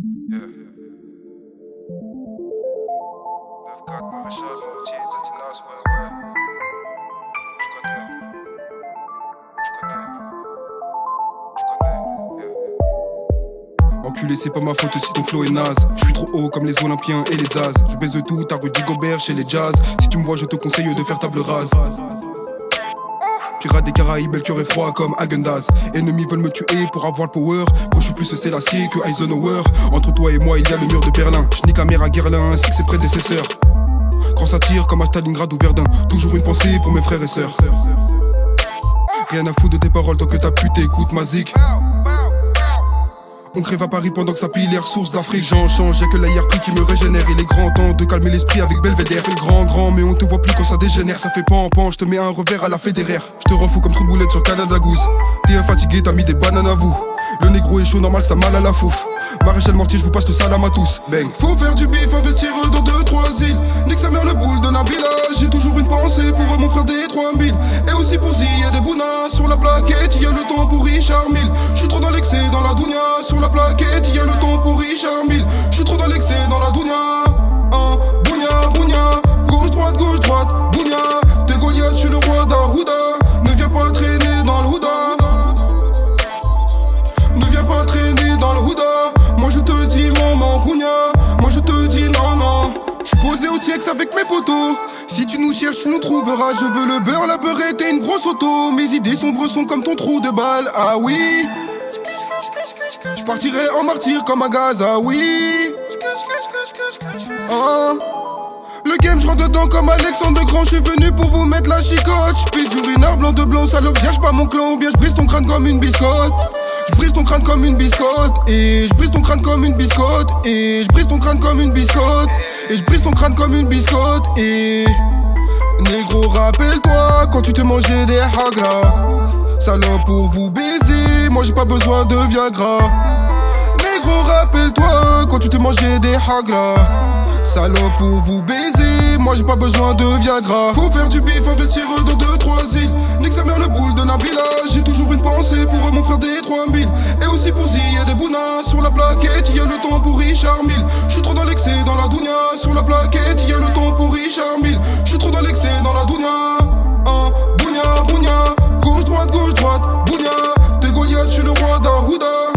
Yeah. 9-4, maréchal, mortier, Tatinas, ouais, ouais. Tu connais, tu connais, tu connais, yeah. Enculé, c'est pas ma faute si ton flow est naze. Je suis trop haut comme les Olympiens et les As. Je baise tout, t'as Rudy Gobert chez les Jazz. Si tu me vois, je te conseille de faire table rase. Pirate des Caraïbes, le cœur est froid comme Häagen-Dazs. Ennemis veulent me tuer pour avoir le power. Quand je suis plus Sélassié que Eisenhower. Entre toi et moi, il y a le mur de Berlin. Je nique la mer à Guerlain ainsi que ses prédécesseurs. Grand satire comme à Stalingrad ou Verdun. Toujours une pensée pour mes frères et sœurs. Rien à foutre de tes paroles tant que ta pute écoute ma zik. On crève à Paris pendant que ça pille l'air source d'Afrique. J'en change, y'a que l'ARP qui me régénère. Il est grand temps de calmer l'esprit avec Belvédère. Fais le grand, mais on te voit plus quand ça dégénère. Ça fait pan, je te mets un revers à la fédéraire. Je te rends fou comme trop de boulettes sur Canada Goose. T'es fatigué, t'as mis des bananes à vous. Le négro est chaud, normal, c'est mal à la fouf. Maréchal Mortier, je vous passe le salam à tous. Bang. Faut faire du bif, investir dans 2-3 îles. Nique sa mère le boule de Nabila. J'ai toujours une pensée pour mon frère des 3000. Et aussi pour Zia des Bouna. Sur la plaquette, y'a le temps pour Richard Mille. J'suis trop dans l'excès dans la dounia. Sur la plaquette, y'a le temps pour Richard Mille. J'suis trop dans l'excès dans la dounia. Bougna, gauche droite, bougna. T'es Goliath, j'suis le roi d'Aouda. Ne viens pas traîner dans le Houda. Ne viens pas traîner dans le Houda. Moi je te dis mon mancounia. Moi je te dis non. J'suis posé au TX avec mes potos. Si tu nous cherches, tu nous trouveras. Je veux le beurre, la beurrette et une grosse auto. Mes idées sombres sont comme ton trou de balle. Ah oui. J'partirai en martyr comme à Gaza, oui. Le game, j'rentre dedans comme Alexandre de Grand. J'suis venu pour vous mettre la chicote. J'pisse du renard blanc de blanc, salope, cherche pas mon clan. Ou bien j'brise ton crâne comme une biscotte. J'brise ton crâne comme une biscotte. Et j'brise ton crâne comme une biscotte. Et j'brise ton crâne comme une biscotte. Et j'brise ton crâne comme une biscotte. Et négro, rappelle-toi quand tu te mangeais des hagra. Salope pour vous baiser, moi j'ai pas besoin de Viagra. Négro, rappelle-toi quand tu te mangeais des hagra. Salope pour vous baiser, moi j'ai pas besoin de Viagra. Faut faire du bif, investir dans 2-3 îles. Nique sa mère le boule de Nabila. J'ai toujours une pensée pour mon frère des 3000. Et aussi pour Zia des Bouna. Sur la plaquette, y'a le temps pour Richard Mille. J'suis trop dans l'excès dans la dounia. Sur la plaquette, y'a le temps pour Richard Mille. J'suis trop dans l'excès dans la dounia. Bougna, gauche droite, bougna. T'es Goliath, j'suis le roi d'Aouda.